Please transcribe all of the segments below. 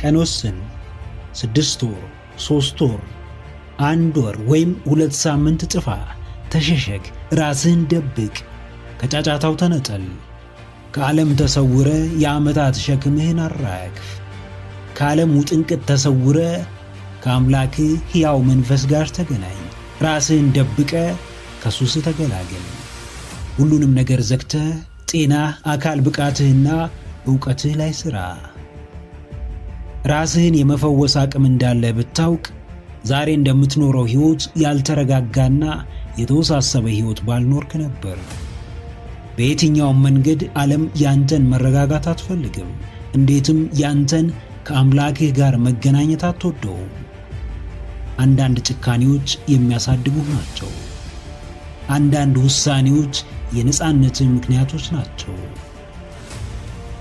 ቀን ወስን። 6 ወር፣ 3 ወር፣ 1 ወር ወይም 2 ሳምንት ጥፋ፣ ተሸሸግ፣ ራስህን ደብቅ፣ ከጫጫታው ተነጠል። ከዓለም ተሰውረ የዓመታት ሸክምህን አራግፍ። ከዓለም ውጥንቅጥ ተሰውረ ከአምላክህ ሕያው መንፈስ ጋር ተገናኝ። ራስህን ደብቀ ከሱስ ተገላገል። ሁሉንም ነገር ዘግተ ጤናህ፣ አካል ብቃትህና ዕውቀትህ ላይ ሥራ። ራስህን የመፈወስ አቅም እንዳለ ብታውቅ ዛሬ እንደምትኖረው ሕይወት ያልተረጋጋና የተወሳሰበ ሕይወት ባልኖርክ ነበር። በየትኛውም መንገድ ዓለም ያንተን መረጋጋት አትፈልግም። እንዴትም ያንተን ከአምላክህ ጋር መገናኘት አትወደውም። አንዳንድ ጭካኔዎች የሚያሳድጉህ ናቸው። አንዳንድ ውሳኔዎች የነጻነትህ ምክንያቶች ናቸው።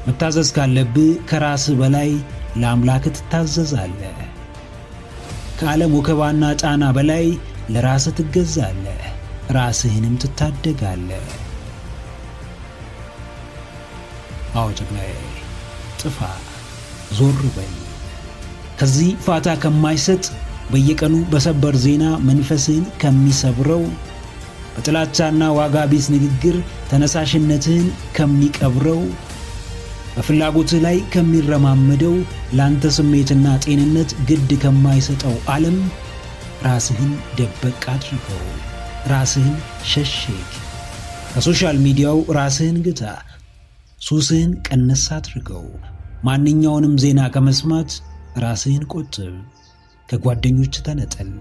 መታዘዝ ካለብህ ከራስህ በላይ ለአምላክህ ትታዘዛለህ። ከዓለም ወከባና ጫና በላይ ለራስህ ትገዛለህ፣ ራስህንም ትታደጋለህ። አዎ ጀግናዬ፣ ጥፋ፣ ዞር በል። ከዚህ ፋታ ከማይሰጥ በየቀኑ በሰበር ዜና መንፈስህን ከሚሰብረው በጥላቻና ዋጋ ቢስ ንግግር ተነሳሽነትህን ከሚቀብረው በፍላጎትህ ላይ ከሚረማመደው ላንተ ስሜትና ጤንነት ግድ ከማይሰጠው ዓለም ራስህን ደበቅ አድርገው፣ ራስህን ሸሽግ። ከሶሻል ሚዲያው ራስህን ግታ፣ ሱስህን ቀነስ አድርገው። ማንኛውንም ዜና ከመስማት ራስህን ቆጥብ። ከጓደኞች ተነጠል።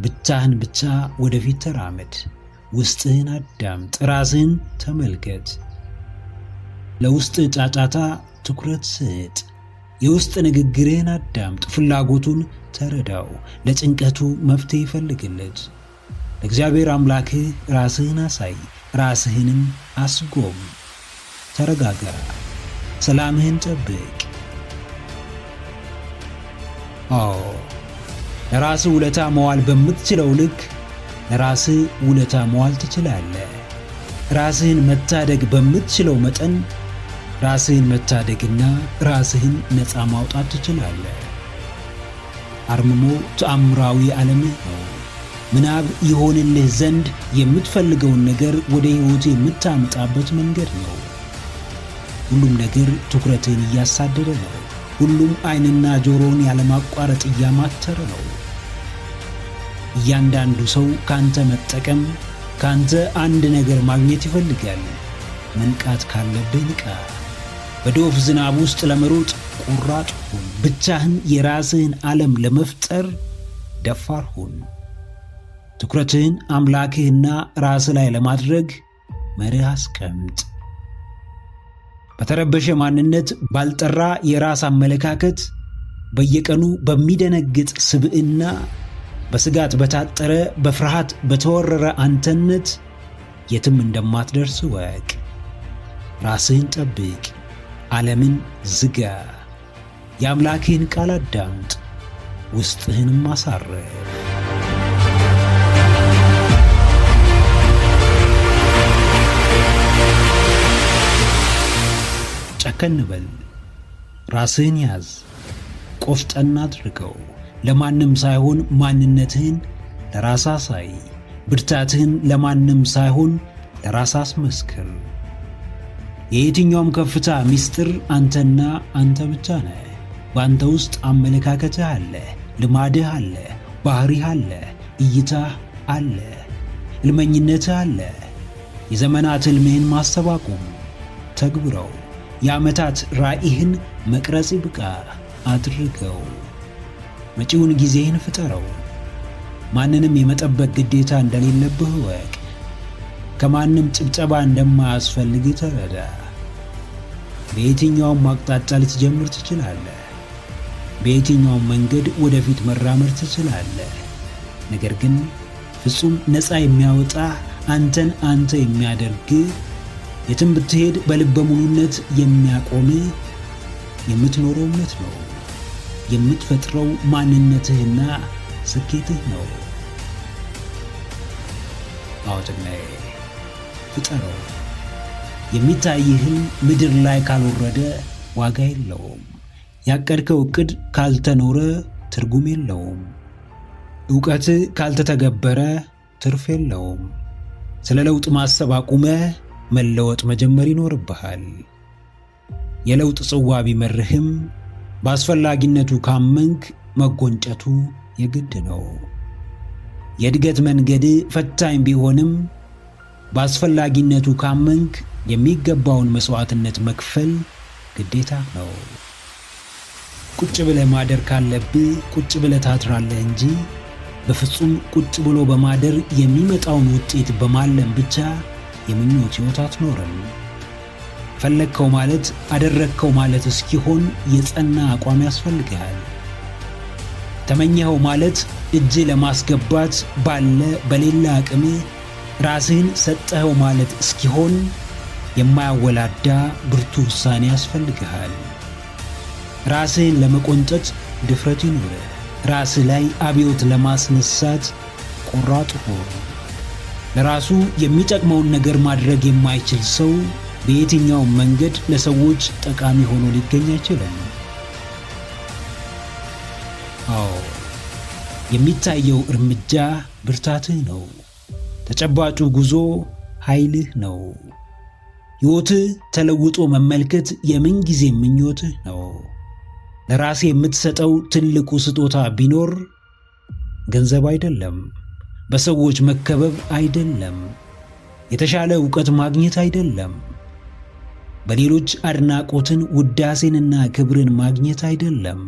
ብቻህን ብቻ ወደፊት ተራመድ። ውስጥህን አዳምጥ፣ ራስህን ተመልከት። ለውስጥ ጫጫታ ትኩረት ስጥ። የውስጥ ንግግርህን አዳምጥ፣ ፍላጎቱን ተረዳው፣ ለጭንቀቱ መፍትሄ ይፈልግለት። ለእግዚአብሔር አምላክህ ራስህን አሳይ፣ ራስህንም አስጎም። ተረጋጋ፣ ሰላምህን ጠብቅ። አዎ ለራስህ ውለታ መዋል በምትችለው ልክ ለራስህ ውለታ መዋል ትችላለህ። ራስህን መታደግ በምትችለው መጠን ራስህን መታደግና ራስህን ነፃ ማውጣት ትችላለህ። አርምሞ ተአምራዊ ዓለምህ ነው። ምናብ ይሆንልህ ዘንድ የምትፈልገውን ነገር ወደ ሕይወት የምታመጣበት መንገድ ነው። ሁሉም ነገር ትኩረትህን እያሳደደ ነው። ሁሉም ዓይንና ጆሮን ያለማቋረጥ እያማተረ ነው። እያንዳንዱ ሰው ካንተ መጠቀም፣ ካንተ አንድ ነገር ማግኘት ይፈልጋል። መንቃት ካለብህ ንቃ። በዶፍ ዝናብ ውስጥ ለመሮጥ ቁራጥ ሁን። ብቻህን የራስህን ዓለም ለመፍጠር ደፋር ሁን። ትኩረትህን አምላክህና ራስህ ላይ ለማድረግ መርህ አስቀምጥ። በተረበሸ ማንነት፣ ባልጠራ የራስ አመለካከት፣ በየቀኑ በሚደነግጥ ስብዕና፣ በስጋት በታጠረ በፍርሃት በተወረረ አንተነት የትም እንደማትደርስ ወቅ። ራስህን ጠብቅ፣ ዓለምን ዝጋ፣ የአምላክህን ቃል አዳምጥ፣ ውስጥህንም አሳርፍ። ጨከን በል፣ ራስህን ያዝ፣ ቆፍጠን አድርገው። ለማንም ሳይሆን ማንነትህን ለራስህ አሳይ። ብርታትህን ለማንም ሳይሆን ለራስህ አስመስክር። የየትኛውም ከፍታ ምስጢር አንተና አንተ ብቻ ነህ። በአንተ ውስጥ አመለካከትህ አለ፣ ልማድህ አለ፣ ባህሪህ አለ፣ እይታህ አለ፣ ሕልመኝነትህ አለ። የዘመናት ሕልምህን ማሰብ አቁም፣ ተግብረው። የዓመታት ራእይህን መቅረጽ ይብቃ፣ አድርገው። መጪውን ጊዜህን ፍጠረው። ማንንም የመጠበቅ ግዴታ እንደሌለብህ እወቅ። ከማንም ጭብጨባ እንደማያስፈልግ ተረዳ። በየትኛውም አቅጣጫ ልትጀምር ትችላለህ። በየትኛውም መንገድ ወደፊት መራመድ ትችላለህ። ነገር ግን ፍጹም ነፃ የሚያወጣ አንተን አንተ የሚያደርግ የትም ብትሄድ በልበ ሙሉነት የሚያቆም የምትኖረው እምነት ነው። የምትፈጥረው ማንነትህና ስኬትህ ነው። አውጥናዬ ፍጠረው። የሚታይህን ምድር ላይ ካልወረደ ዋጋ የለውም። ያቀድከው ዕቅድ ካልተኖረ ትርጉም የለውም። ዕውቀት ካልተተገበረ ትርፍ የለውም። ስለ ለውጥ ማሰብ አቁመህ መለወጥ መጀመር ይኖርብሃል። የለውጥ ጽዋ ቢመርህም በአስፈላጊነቱ ካመንክ መጎንጨቱ የግድ ነው። የእድገት መንገድ ፈታኝ ቢሆንም በአስፈላጊነቱ ካመንክ የሚገባውን መስዋዕትነት መክፈል ግዴታ ነው። ቁጭ ብለህ ማደር ካለብህ ቁጭ ብለህ ታድራለህ እንጂ በፍጹም ቁጭ ብሎ በማደር የሚመጣውን ውጤት በማለም ብቻ የምኞት ሕይወት አትኖርም። ፈለግከው ማለት አደረግከው ማለት እስኪሆን የጸና አቋም ያስፈልግሃል። ተመኘኸው ማለት እጅ ለማስገባት ባለ በሌላ አቅም ራስህን ሰጠኸው ማለት እስኪሆን የማያወላዳ ብርቱ ውሳኔ ያስፈልግሃል። ራስህን ለመቆንጠጥ ድፍረት ይኑርህ። ራስህ ላይ አብዮት ለማስነሳት ቆራጥ ሁን። ለራሱ የሚጠቅመውን ነገር ማድረግ የማይችል ሰው በየትኛውም መንገድ ለሰዎች ጠቃሚ ሆኖ ሊገኝ አይችልም። አዎ፣ የሚታየው እርምጃ ብርታትህ ነው። ተጨባጩ ጉዞ ኃይልህ ነው። ሕይወትህ ተለውጦ መመልከት የምንጊዜ ምኞትህ ነው። ለራሴ የምትሰጠው ትልቁ ስጦታ ቢኖር ገንዘብ አይደለም፣ በሰዎች መከበብ አይደለም፣ የተሻለ ዕውቀት ማግኘት አይደለም፣ በሌሎች አድናቆትን ውዳሴንና ክብርን ማግኘት አይደለም።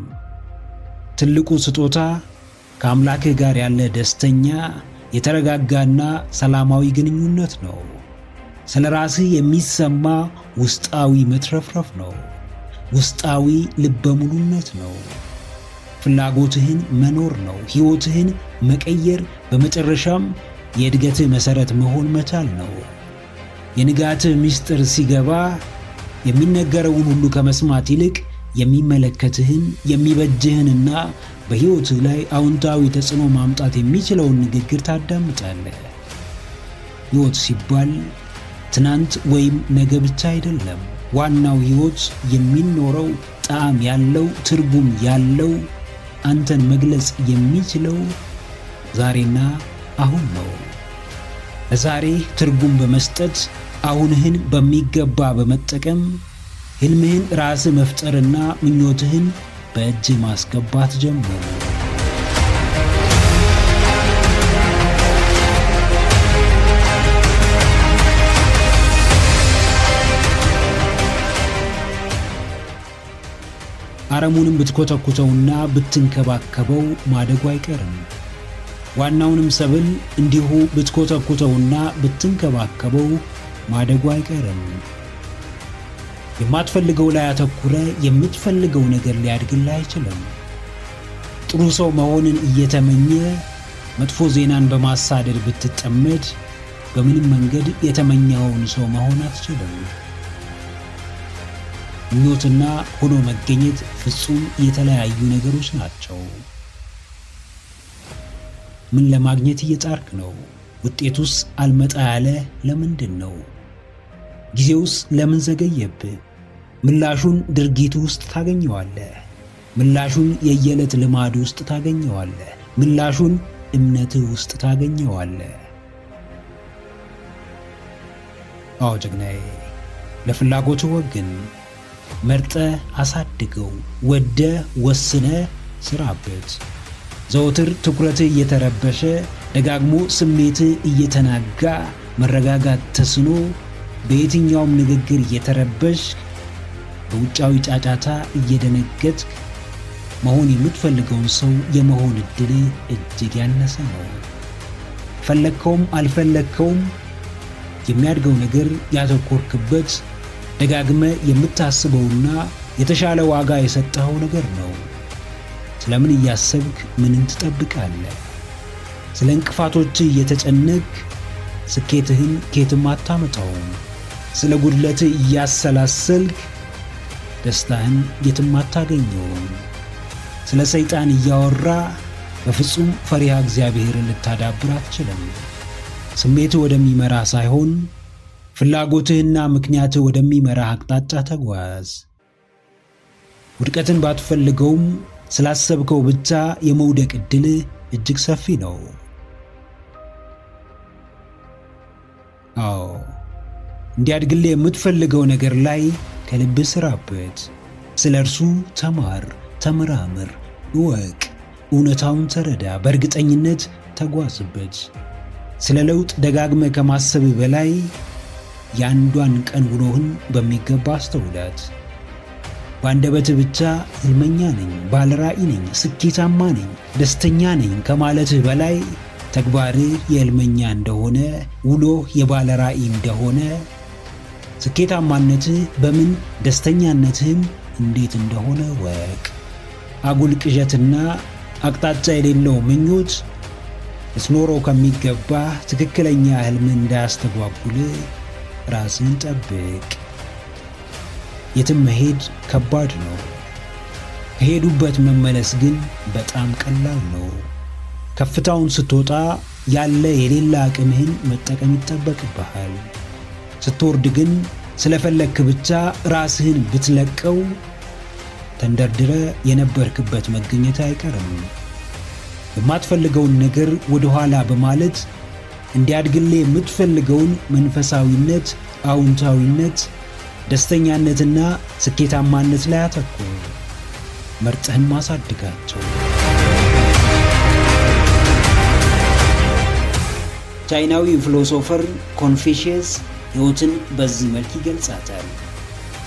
ትልቁ ስጦታ ከአምላክህ ጋር ያለ ደስተኛ፣ የተረጋጋና ሰላማዊ ግንኙነት ነው። ስለ ራስህ የሚሰማ ውስጣዊ መትረፍረፍ ነው። ውስጣዊ ልበ ሙሉነት ነው። ፍላጎትህን መኖር ነው። ሕይወትህን መቀየር፣ በመጨረሻም የእድገትህ መሠረት መሆን መቻል ነው። የንጋትህ ምስጢር ሲገባ የሚነገረውን ሁሉ ከመስማት ይልቅ የሚመለከትህን የሚበጅህንና በሕይወትህ ላይ አዎንታዊ ተጽዕኖ ማምጣት የሚችለውን ንግግር ታዳምጣለህ። ሕይወት ሲባል ትናንት ወይም ነገ ብቻ አይደለም። ዋናው ሕይወት የሚኖረው ጣዕም ያለው ትርጉም ያለው አንተን መግለጽ የሚችለው ዛሬና አሁን ነው። ለዛሬ ትርጉም በመስጠት አሁንህን በሚገባ በመጠቀም ሕልምህን ራስህ መፍጠርና ምኞትህን በእጅ ማስገባት ጀምር። አረሙንም ብትኮተኩተውና ብትንከባከበው ማደጉ አይቀርም። ዋናውንም ሰብል እንዲሁ ብትኮተኩተውና ብትንከባከበው ማደጉ አይቀርም። የማትፈልገው ላይ አተኩረ የምትፈልገው ነገር ሊያድግልህ አይችልም። ጥሩ ሰው መሆንን እየተመኘ መጥፎ ዜናን በማሳደድ ብትጠመድ በምንም መንገድ የተመኘኸውን ሰው መሆን አትችልም። ምኞትና ሆኖ መገኘት ፍጹም የተለያዩ ነገሮች ናቸው። ምን ለማግኘት እየጣርክ ነው? ውጤቱስ አልመጣ ያለ ለምንድን ነው? ጊዜውስ ለምን ዘገየብህ? ምላሹን ድርጊቱ ውስጥ ታገኘዋለህ። ምላሹን የየዕለት ልማድ ውስጥ ታገኘዋለህ። ምላሹን እምነትህ ውስጥ ታገኘዋለህ። አዎ ጀግናዬ፣ ለፍላጎትህ ወግን። መርጠ አሳድገው። ወደ ወስነ ስራበት። ዘወትር ትኩረትህ እየተረበሸ ደጋግሞ ስሜትህ እየተናጋ መረጋጋት ተስኖ በየትኛውም ንግግር እየተረበሽ በውጫዊ ጫጫታ እየደነገጥክ መሆን የምትፈልገውን ሰው የመሆን ዕድልህ እጅግ ያነሰ ነው። ፈለግከውም አልፈለግከውም የሚያድገው ነገር ያተኮርክበት ደጋግመ የምታስበውና የተሻለ ዋጋ የሰጠኸው ነገር ነው። ስለምን እያሰብክ ምንን ትጠብቃለህ? ስለ እንቅፋቶችህ እየተጨነቅ ስኬትህን ኬትም አታመጣውም። ስለ ጉድለትህ እያሰላሰልክ ደስታህን የትም አታገኘውም። ስለ ሰይጣን እያወራ በፍጹም ፈሪሃ እግዚአብሔርን ልታዳብር አትችልም። ስሜትህ ወደሚመራ ሳይሆን ፍላጎትህና ምክንያትህ ወደሚመራ አቅጣጫ ተጓዝ። ውድቀትን ባትፈልገውም ስላሰብከው ብቻ የመውደቅ ዕድል እጅግ ሰፊ ነው። አዎ፣ እንዲያድግልህ የምትፈልገው ነገር ላይ ከልብ ስራበት። ስለ እርሱ ተማር፣ ተመራምር፣ እወቅ፣ እውነታውን ተረዳ፣ በእርግጠኝነት ተጓዝበት። ስለ ለውጥ ደጋግመ ከማሰብ በላይ የአንዷን ቀን ውሎህን በሚገባ አስተውላት። በአንደበትህ ብቻ ሕልመኛ ነኝ፣ ባለራዕይ ነኝ፣ ስኬታማ ነኝ፣ ደስተኛ ነኝ ከማለትህ በላይ ተግባርህ የሕልመኛ እንደሆነ፣ ውሎህ የባለራዕይ እንደሆነ፣ ስኬታማነትህ በምን ደስተኛነትህም እንዴት እንደሆነ ወቅ። አጉል ቅዠትና አቅጣጫ የሌለው ምኞት ልትኖረው ከሚገባ ትክክለኛ ሕልም እንዳያስተጓጉልህ ራስን ጠብቅ። የትም መሄድ ከባድ ነው፣ ከሄዱበት መመለስ ግን በጣም ቀላል ነው። ከፍታውን ስትወጣ ያለ የሌላ አቅምህን መጠቀም ይጠበቅብሃል። ስትወርድ ግን ስለፈለክ ብቻ ራስህን ብትለቀው ተንደርድረ የነበርክበት መገኘት አይቀርም። የማትፈልገውን ነገር ወደ ኋላ በማለት እንዲያድግልህ የምትፈልገውን መንፈሳዊነት፣ አዎንታዊነት፣ ደስተኛነትና ስኬታማነት ላይ አተኩር። መርጠህን ማሳድጋቸው። ቻይናዊ ፊሎሶፈር ኮንፊሽየስ ሕይወትን በዚህ መልክ ይገልጻታል።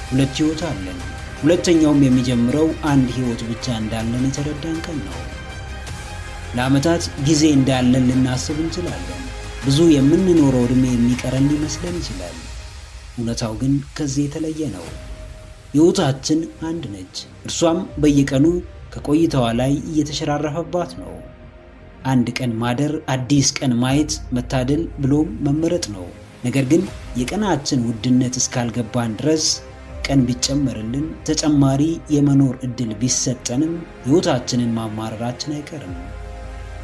ሁለት ሕይወት አለን። ሁለተኛውም የሚጀምረው አንድ ሕይወት ብቻ እንዳለን የተረዳን ቀን ነው። ለዓመታት ጊዜ እንዳለን ልናስብ እንችላለን። ብዙ የምንኖረው ዕድሜ የሚቀረን ሊመስለን ይችላል። እውነታው ግን ከዚህ የተለየ ነው። ሕይወታችን አንድ ነች። እርሷም በየቀኑ ከቆይታዋ ላይ እየተሸራረፈባት ነው። አንድ ቀን ማደር፣ አዲስ ቀን ማየት መታደል ብሎም መመረጥ ነው። ነገር ግን የቀናችን ውድነት እስካልገባን ድረስ ቀን ቢጨመርልን፣ ተጨማሪ የመኖር ዕድል ቢሰጠንም ሕይወታችንን ማማረራችን አይቀርም።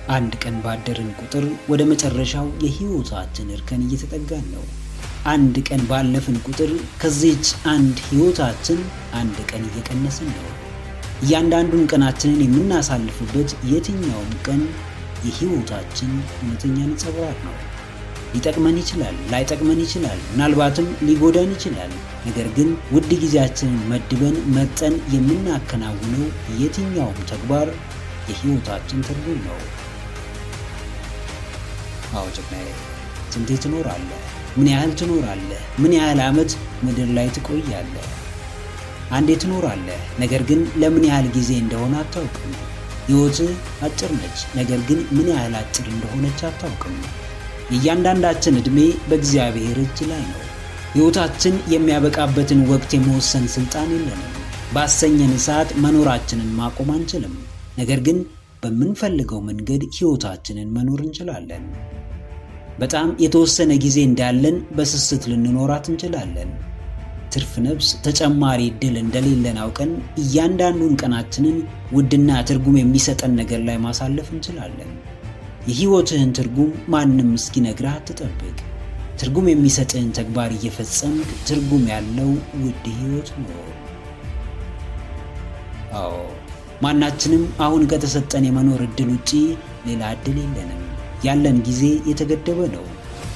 አንድ ቀን ባደርን ቁጥር ወደ መጨረሻው የሕይወታችን እርከን እየተጠጋን ነው። አንድ ቀን ባለፍን ቁጥር ከዚች አንድ ሕይወታችን አንድ ቀን እየቀነስን ነው። እያንዳንዱን ቀናችንን የምናሳልፍበት የትኛውም ቀን የሕይወታችን እውነተኛ ነጸብራቅ ነው። ሊጠቅመን ይችላል፣ ላይጠቅመን ይችላል፣ ምናልባትም ሊጎዳን ይችላል። ነገር ግን ውድ ጊዜያችንን መድበን መርጠን የምናከናውነው የትኛውም ተግባር የሕይወታችን ትርጉም ነው። አዎ ጀግናዬ፣ ስንቴ ትኖራለህ? ምን ያህል ትኖራለህ? ምን ያህል ዓመት ምድር ላይ ትቆያለህ? አንዴ ትኖራለህ፣ ነገር ግን ለምን ያህል ጊዜ እንደሆነ አታውቅም። ሕይወትህ አጭር ነች፣ ነገር ግን ምን ያህል አጭር እንደሆነች አታውቅም። የእያንዳንዳችን ዕድሜ በእግዚአብሔር እጅ ላይ ነው። ሕይወታችን የሚያበቃበትን ወቅት የመወሰን ሥልጣን የለንም። ባሰኘን ሰዓት መኖራችንን ማቆም አንችልም። ነገር ግን በምንፈልገው መንገድ ሕይወታችንን መኖር እንችላለን። በጣም የተወሰነ ጊዜ እንዳለን በስስት ልንኖራት እንችላለን። ትርፍ ነፍስ፣ ተጨማሪ ዕድል እንደሌለን አውቀን እያንዳንዱን ቀናችንን ውድና ትርጉም የሚሰጠን ነገር ላይ ማሳለፍ እንችላለን። የሕይወትህን ትርጉም ማንም እስኪነግርህ አትጠብቅ። ትርጉም የሚሰጥህን ተግባር እየፈጸምክ ትርጉም ያለው ውድ ሕይወት ኑር። አዎ፣ ማናችንም አሁን ከተሰጠን የመኖር ዕድል ውጪ ሌላ ዕድል የለንም። ያለን ጊዜ የተገደበ ነው።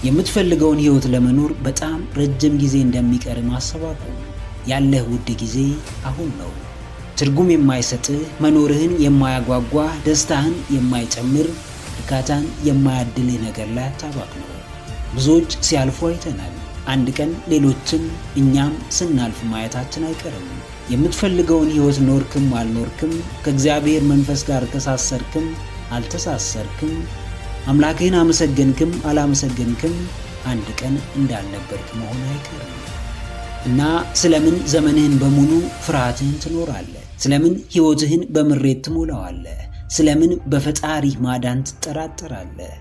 የምትፈልገውን ሕይወት ለመኖር በጣም ረጅም ጊዜ እንደሚቀር ማሰብ አቁም። ያለህ ውድ ጊዜ አሁን ነው። ትርጉም የማይሰጥህ፣ መኖርህን የማያጓጓ፣ ደስታህን የማይጨምር፣ እርካታን የማያድልህ ነገር ላይ አታባክነው። ብዙዎች ሲያልፉ አይተናል። አንድ ቀን ሌሎችም እኛም ስናልፍ ማየታችን አይቀርም። የምትፈልገውን ሕይወት ኖርክም አልኖርክም፣ ከእግዚአብሔር መንፈስ ጋር ተሳሰርክም አልተሳሰርክም፣ አምላክህን አመሰገንክም አላመሰገንክም፣ አንድ ቀን እንዳልነበርክ መሆን አይቀርም። እና ስለምን ዘመንህን በሙሉ ፍርሃትህን ትኖራለህ? ስለምን ሕይወትህን በምሬት ትሞላዋለህ? ስለምን በፈጣሪህ ማዳን ትጠራጠራለህ?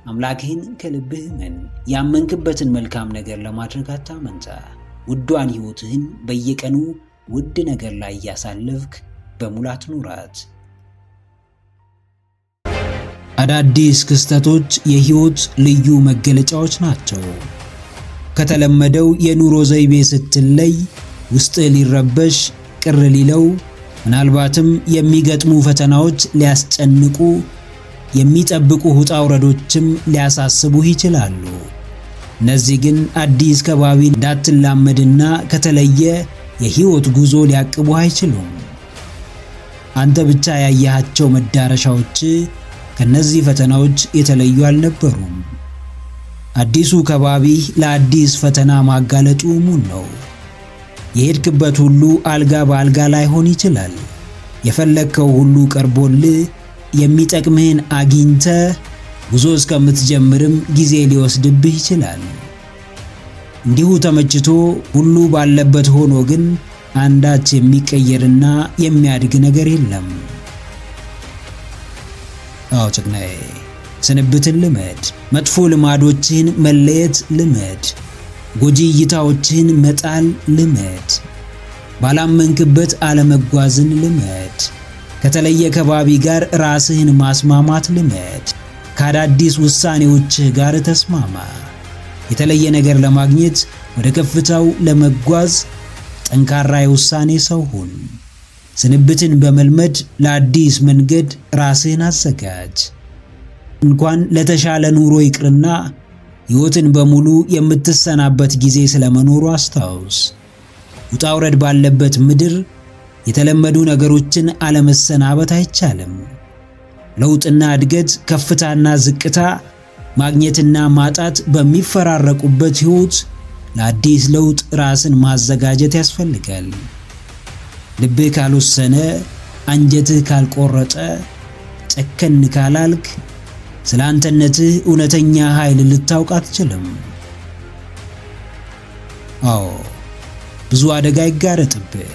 አምላክህን ከልብህ እመን። ያመንክበትን መልካም ነገር ለማድረግ አታመንታ። ውዷን ሕይወትህን በየቀኑ ውድ ነገር ላይ እያሳለፍክ በሙላት ኑራት። አዳዲስ ክስተቶች የሕይወት ልዩ መገለጫዎች ናቸው። ከተለመደው የኑሮ ዘይቤ ስትለይ ውስጥህ ሊረበሽ፣ ቅር ሊለው፣ ምናልባትም የሚገጥሙ ፈተናዎች ሊያስጨንቁ፣ የሚጠብቁ ውጣ ውረዶችም ሊያሳስቡህ ይችላሉ። እነዚህ ግን አዲስ ከባቢ እንዳትላመድና ከተለየ የህይወት ጉዞ ሊያቅቡህ አይችሉም። አንተ ብቻ ያያቸው መዳረሻዎች ከነዚህ ፈተናዎች የተለዩ አልነበሩም። አዲሱ ከባቢ ለአዲስ ፈተና ማጋለጡ እሙን ነው። የሄድክበት ሁሉ አልጋ በአልጋ ላይሆን ይችላል። የፈለግከው ሁሉ ቀርቦልህ የሚጠቅምህን አግኝተህ ጉዞ እስከምትጀምርም ጊዜ ሊወስድብህ ይችላል። እንዲሁ ተመችቶ ሁሉ ባለበት ሆኖ ግን አንዳች የሚቀየርና የሚያድግ ነገር የለም። አዎ ጀግናዬ፣ ስንብትን ልመድ። መጥፎ ልማዶችህን መለየት ልመድ። ጎጂ እይታዎችህን መጣል ልመድ። ባላመንክበት አለመጓዝን ልመድ። ከተለየ ከባቢ ጋር ራስህን ማስማማት ልመድ። ከአዳዲስ ውሳኔዎችህ ጋር ተስማማ። የተለየ ነገር ለማግኘት ወደ ከፍታው ለመጓዝ ጠንካራ የውሳኔ ሰው ሁን። ስንብትን በመልመድ ለአዲስ መንገድ ራስህን አዘጋጅ። እንኳን ለተሻለ ኑሮ ይቅርና ሕይወትን በሙሉ የምትሰናበት ጊዜ ስለመኖሩ አስታውስ። ውጣ ውረድ ባለበት ምድር የተለመዱ ነገሮችን አለመሰናበት አይቻልም። ለውጥና እድገት፣ ከፍታና ዝቅታ፣ ማግኘትና ማጣት በሚፈራረቁበት ሕይወት ለአዲስ ለውጥ ራስን ማዘጋጀት ያስፈልጋል። ልብህ ካልወሰነ፣ አንጀትህ ካልቆረጠ፣ ጨከን ካላልክ ስለ አንተነትህ እውነተኛ ኃይል ልታውቅ አትችልም። አዎ፣ ብዙ አደጋ ይጋረጥብህ።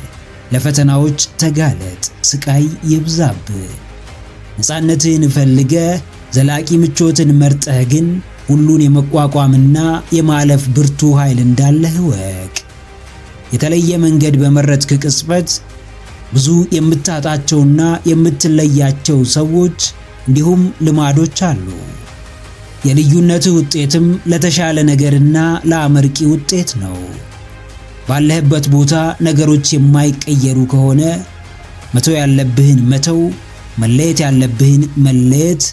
ለፈተናዎች ተጋለጥ፣ ስቃይ ይብዛብህ። ነፃነትህን ፈልገህ ዘላቂ ምቾትን መርጠህ ግን ሁሉን የመቋቋምና የማለፍ ብርቱ ኃይል እንዳለህ እወቅ። የተለየ መንገድ በመረጥክ ቅጽበት ብዙ የምታጣቸውና የምትለያቸው ሰዎች እንዲሁም ልማዶች አሉ። የልዩነትህ ውጤትም ለተሻለ ነገርና ለአመርቂ ውጤት ነው። ባለህበት ቦታ ነገሮች የማይቀየሩ ከሆነ መተው ያለብህን መተው፣ መለየት ያለብህን መለየት፣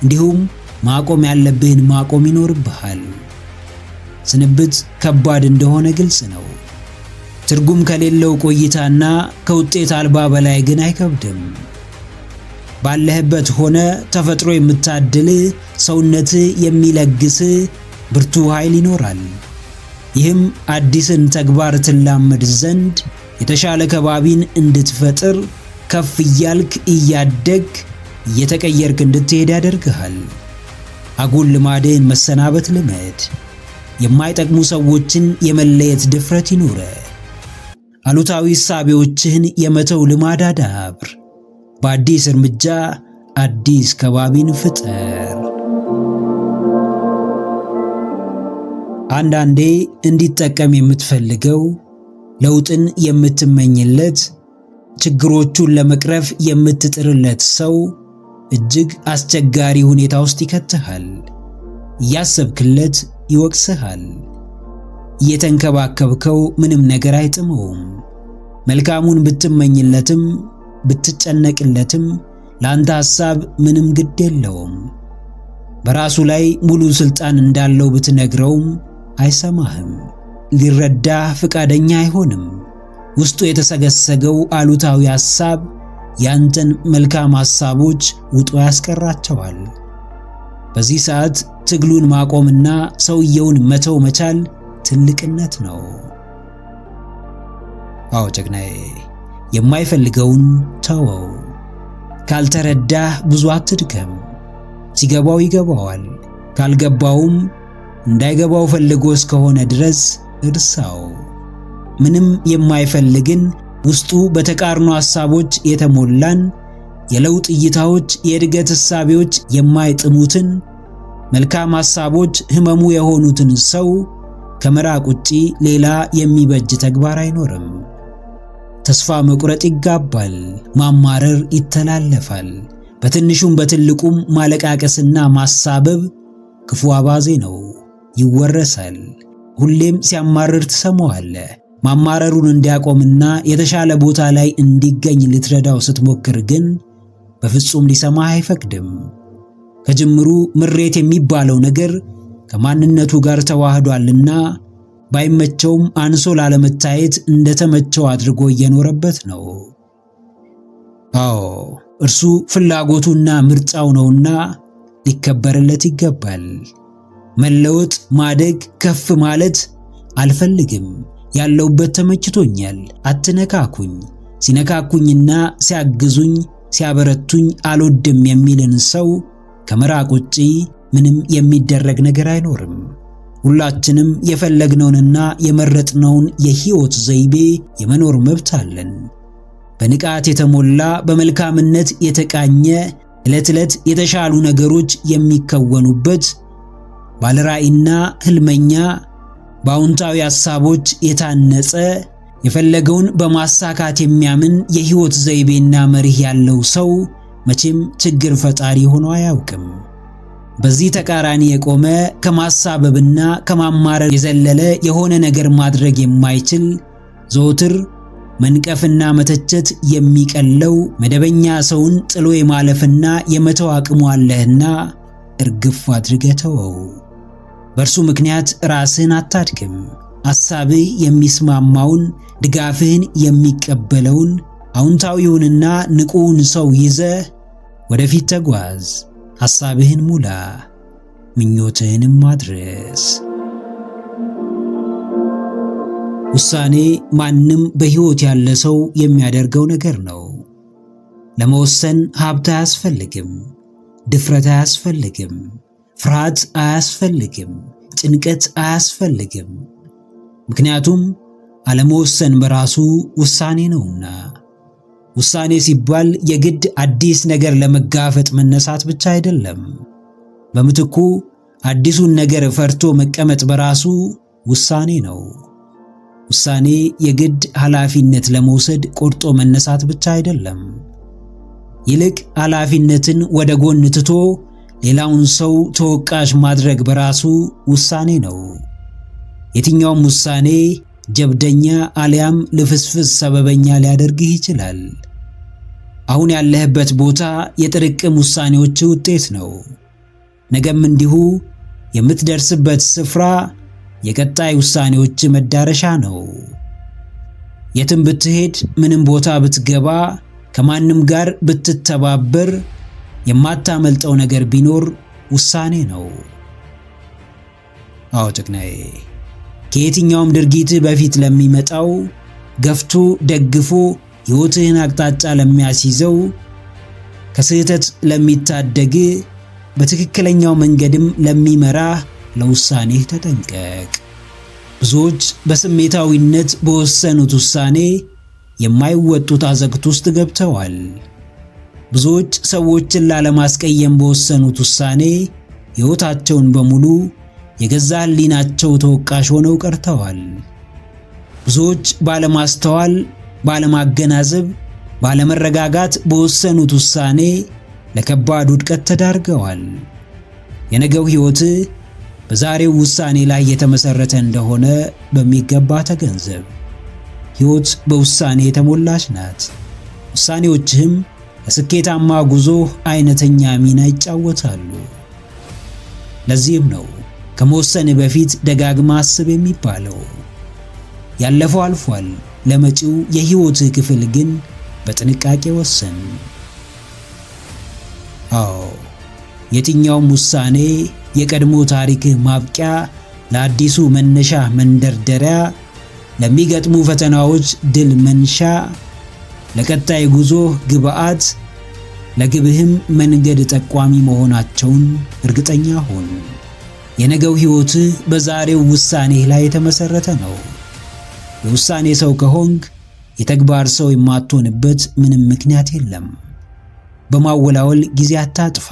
እንዲሁም ማቆም ያለብህን ማቆም ይኖርብሃል። ስንብት ከባድ እንደሆነ ግልጽ ነው። ትርጉም ከሌለው ቆይታና ከውጤት አልባ በላይ ግን አይከብድም። ባለህበት ሆነ ተፈጥሮ የምታድልህ፣ ሰውነትህ የሚለግስህ ብርቱ ኃይል ይኖራል። ይህም አዲስን ተግባር ትላመድ ዘንድ፣ የተሻለ ከባቢን እንድትፈጥር፣ ከፍ እያልክ እያደግ እየተቀየርክ እንድትሄድ ያደርግሃል። አጉል ልማድህን መሰናበት ልመድ። የማይጠቅሙ ሰዎችን የመለየት ድፍረት ይኑረ። አሉታዊ እሳቤዎችህን የመተው ልማድ አዳብር። በአዲስ እርምጃ አዲስ ከባቢን ፍጠር። አንዳንዴ እንዲጠቀም የምትፈልገው፣ ለውጥን የምትመኝለት፣ ችግሮቹን ለመቅረፍ የምትጥርለት ሰው እጅግ አስቸጋሪ ሁኔታ ውስጥ ይከትሃል። እያሰብክለት ይወቅስሃል። እየተንከባከብከው ምንም ነገር አይጥመውም። መልካሙን ብትመኝለትም ብትጨነቅለትም ለአንተ ሐሳብ ምንም ግድ የለውም። በራሱ ላይ ሙሉ ስልጣን እንዳለው ብትነግረውም አይሰማህም። ሊረዳህ ፈቃደኛ አይሆንም። ውስጡ የተሰገሰገው አሉታዊ ሐሳብ ያንተን መልካም ሐሳቦች ውጦ ያስቀራቸዋል። በዚህ ሰዓት ትግሉን ማቆምና ሰውየውን መተው መቻል ትልቅነት ነው። አዎ ጀግናዬ፣ የማይፈልገውን ተወው። ካልተረዳህ ብዙ አትድከም። ሲገባው ይገባዋል፣ ካልገባውም እንዳይገባው ፈልጎ እስከሆነ ድረስ እርሳው። ምንም የማይፈልግን ውስጡ በተቃርኖ ሐሳቦች የተሞላን፣ የለውጥ እይታዎች፣ የእድገት እሳቤዎች የማይጥሙትን፣ መልካም ሐሳቦች ህመሙ የሆኑትን ሰው ከመራቅ ውጪ ሌላ የሚበጅ ተግባር አይኖርም። ተስፋ መቁረጥ ይጋባል፣ ማማረር ይተላለፋል። በትንሹም በትልቁም ማለቃቀስና ማሳበብ ክፉ አባዜ ነው፣ ይወረሳል። ሁሌም ሲያማርር ትሰማዋለህ። ማማረሩን እንዲያቆምና የተሻለ ቦታ ላይ እንዲገኝ ልትረዳው ስትሞክር ግን በፍጹም ሊሰማህ አይፈቅድም። ከጅምሩ ምሬት የሚባለው ነገር ከማንነቱ ጋር ተዋህዷልና ባይመቸውም አንሶ ላለመታየት እንደተመቸው አድርጎ እየኖረበት ነው። አዎ እርሱ ፍላጎቱና ምርጫው ነውና ሊከበርለት ይገባል። መለወጥ፣ ማደግ፣ ከፍ ማለት አልፈልግም፣ ያለውበት ተመችቶኛል፣ አትነካኩኝ፣ ሲነካኩኝና ሲያግዙኝ ሲያበረቱኝ አልወድም የሚልን ሰው ከመራቅ ውጪ ምንም የሚደረግ ነገር አይኖርም። ሁላችንም የፈለግነውንና የመረጥነውን የህይወት ዘይቤ የመኖር መብት አለን። በንቃት የተሞላ በመልካምነት የተቃኘ ዕለት ዕለት የተሻሉ ነገሮች የሚከወኑበት ባለራዕይና ህልመኛ በአዎንታዊ ሐሳቦች የታነጸ የፈለገውን በማሳካት የሚያምን የህይወት ዘይቤና መርህ ያለው ሰው መቼም ችግር ፈጣሪ ሆኖ አያውቅም። በዚህ ተቃራኒ የቆመ ከማሳበብና ከማማረር የዘለለ የሆነ ነገር ማድረግ የማይችል ዘወትር መንቀፍና መተቸት የሚቀለው መደበኛ ሰውን ጥሎ የማለፍና የመተው አቅሙ አለህና እርግፍ አድርገህ ተወው። በእርሱ ምክንያት ራስህን አታድክም። ሐሳብህ የሚስማማውን ድጋፍህን የሚቀበለውን አዎንታዊውንና ንቁውን ሰው ይዘህ ወደፊት ተጓዝ። ሐሳብህን ሙላ፣ ምኞትህንም ማድረስ። ውሳኔ ማንም በሕይወት ያለ ሰው የሚያደርገው ነገር ነው። ለመወሰን ሀብት አያስፈልግም፣ ድፍረት አያስፈልግም፣ ፍርሃት አያስፈልግም፣ ጭንቀት አያስፈልግም። ምክንያቱም አለመወሰን በራሱ ውሳኔ ነውና። ውሳኔ ሲባል የግድ አዲስ ነገር ለመጋፈጥ መነሳት ብቻ አይደለም። በምትኩ አዲሱን ነገር ፈርቶ መቀመጥ በራሱ ውሳኔ ነው። ውሳኔ የግድ ኃላፊነት ለመውሰድ ቆርጦ መነሳት ብቻ አይደለም። ይልቅ ኃላፊነትን ወደ ጎን ትቶ ሌላውን ሰው ተወቃሽ ማድረግ በራሱ ውሳኔ ነው። የትኛውም ውሳኔ ጀብደኛ አሊያም ልፍስፍስ ሰበበኛ ሊያደርግህ ይችላል። አሁን ያለህበት ቦታ የጥርቅም ውሳኔዎች ውጤት ነው። ነገም እንዲሁ የምትደርስበት ስፍራ የቀጣይ ውሳኔዎች መዳረሻ ነው። የትም ብትሄድ፣ ምንም ቦታ ብትገባ፣ ከማንም ጋር ብትተባበር የማታመልጠው ነገር ቢኖር ውሳኔ ነው። አዎ ጭቅናዬ፣ ከየትኛውም ድርጊት በፊት ለሚመጣው ገፍቶ ደግፎ ሕይወትህን አቅጣጫ ለሚያስይዘው ከስህተት ለሚታደግ በትክክለኛው መንገድም ለሚመራህ ለውሳኔህ ተጠንቀቅ። ብዙዎች በስሜታዊነት በወሰኑት ውሳኔ የማይወጡት አዘቅት ውስጥ ገብተዋል። ብዙዎች ሰዎችን ላለማስቀየም በወሰኑት ውሳኔ ሕይወታቸውን በሙሉ የገዛ ሕሊናቸው ተወቃሽ ሆነው ቀርተዋል። ብዙዎች ባለማስተዋል፣ ባለማገናዘብ፣ ባለመረጋጋት በወሰኑት ውሳኔ ለከባድ ውድቀት ተዳርገዋል። የነገው ሕይወትህ በዛሬው ውሳኔ ላይ የተመሰረተ እንደሆነ በሚገባ ተገንዘብ። ሕይወት በውሳኔ የተሞላች ናት። ውሳኔዎችህም ለስኬታማ ጉዞ አይነተኛ ሚና ይጫወታሉ። ለዚህም ነው ከመወሰን በፊት ደጋግማ አስብ የሚባለው። ያለፈው አልፏል። ለመጪው የሕይወትህ ክፍል ግን በጥንቃቄ ወሰን። አዎ፣ የትኛውም ውሳኔ የቀድሞ ታሪክህ ማብቂያ፣ ለአዲሱ መነሻ መንደርደሪያ፣ ለሚገጥሙ ፈተናዎች ድል መንሻ፣ ለቀጣይ ጉዞህ ግብዓት፣ ለግብህም መንገድ ጠቋሚ መሆናቸውን እርግጠኛ ሁን። የነገው ሕይወትህ በዛሬው ውሳኔህ ላይ የተመሰረተ ነው። የውሳኔ ሰው ከሆንክ የተግባር ሰው የማትሆንበት ምንም ምክንያት የለም። በማወላወል ጊዜ አታጥፋ።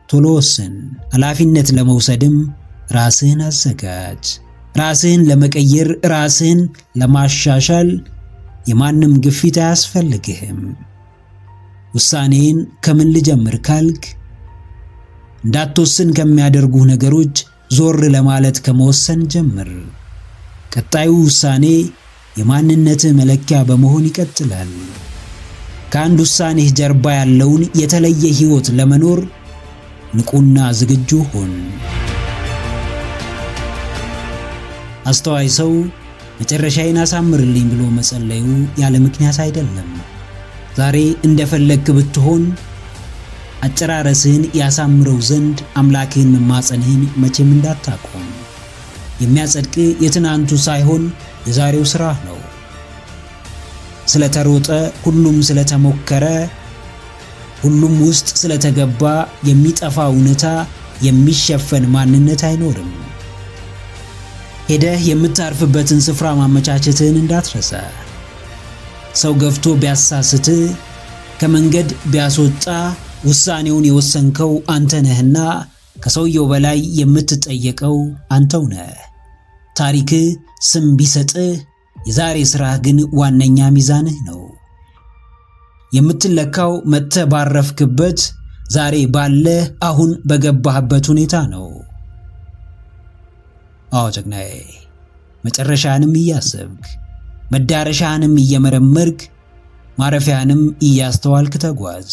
ቶሎ ወስን። ኃላፊነት ለመውሰድም ራስህን አዘጋጅ። ራስህን ለመቀየር፣ ራስህን ለማሻሻል የማንም ግፊት አያስፈልግህም። ውሳኔን ከምን ልጀምር ካልክ፣ እንዳትወስን ከሚያደርጉህ ነገሮች ዞር ለማለት ከመወሰን ጀምር። ቀጣዩ ውሳኔ የማንነትህ መለኪያ በመሆን ይቀጥላል። ከአንድ ውሳኔህ ጀርባ ያለውን የተለየ ሕይወት ለመኖር ንቁና ዝግጁ ሁን። አስተዋይ ሰው መጨረሻዬን አሳምርልኝ ብሎ መጸለዩ ያለ ምክንያት አይደለም። ዛሬ እንደፈለግክ ብትሆን አጨራረስህን ያሳምረው ዘንድ አምላክህን መማጸንህን መቼም እንዳታቆም። የሚያጸድቅ የትናንቱ ሳይሆን የዛሬው ሥራህ ነው። ስለተሮጠ፣ ሁሉም ስለተሞከረ፣ ሁሉም ውስጥ ስለተገባ የሚጠፋ እውነታ የሚሸፈን ማንነት አይኖርም። ሄደህ የምታርፍበትን ስፍራ ማመቻቸትህን እንዳትረሳ። ሰው ገፍቶ ቢያሳስትህ፣ ከመንገድ ቢያስወጣ ውሳኔውን የወሰንከው አንተ ነህና ከሰውየው በላይ የምትጠየቀው አንተው ነህ። ታሪክህ ስም ቢሰጥህ፣ የዛሬ ሥራህ ግን ዋነኛ ሚዛንህ ነው። የምትለካው መጥተህ ባረፍክበት፣ ዛሬ ባለህ አሁን በገባህበት ሁኔታ ነው። አዎ ጀግናዬ፣ መጨረሻህንም እያሰብክ መዳረሻህንም እየመረመርክ ማረፊያህንም እያስተዋልክ ተጓዝ።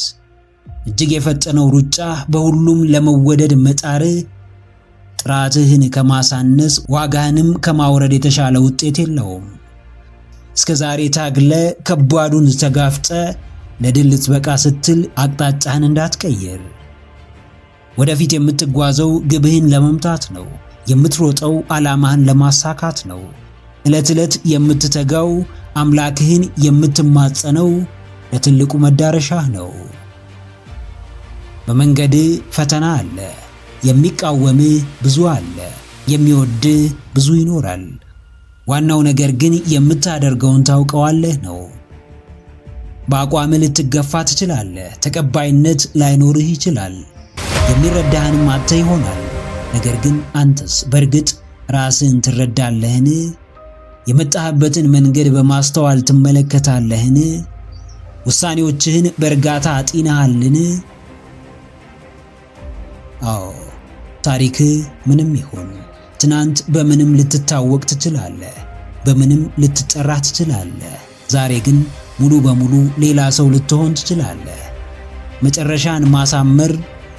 እጅግ የፈጠነው ሩጫ በሁሉም ለመወደድ መጣርህ ጥራትህን ከማሳነስ ዋጋህንም ከማውረድ የተሻለ ውጤት የለውም። እስከ ዛሬ ታግለ ከባዱን ተጋፍጠ ለድል ልትበቃ ስትል አቅጣጫህን እንዳትቀይር። ወደፊት የምትጓዘው ግብህን ለመምታት ነው። የምትሮጠው ዓላማህን ለማሳካት ነው። ዕለት ዕለት የምትተጋው አምላክህን የምትማጸነው ለትልቁ መዳረሻህ ነው። በመንገድህ ፈተና አለ። የሚቃወምህ ብዙ አለ። የሚወድህ ብዙ ይኖራል። ዋናው ነገር ግን የምታደርገውን ታውቀዋለህ ነው። በአቋምህ ልትገፋ ትችላለህ። ተቀባይነት ላይኖርህ ይችላል። የሚረዳህንም አጥተህ ይሆናል። ነገር ግን አንተስ በእርግጥ ራስህን ትረዳለህን? የመጣህበትን መንገድ በማስተዋል ትመለከታለህን? ውሳኔዎችህን በእርጋታ አጢነሃልን? አዎ፣ ታሪክህ ምንም ይሁን ትናንት በምንም ልትታወቅ ትችላለህ፣ በምንም ልትጠራ ትችላለህ። ዛሬ ግን ሙሉ በሙሉ ሌላ ሰው ልትሆን ትችላለህ። መጨረሻን ማሳመር፣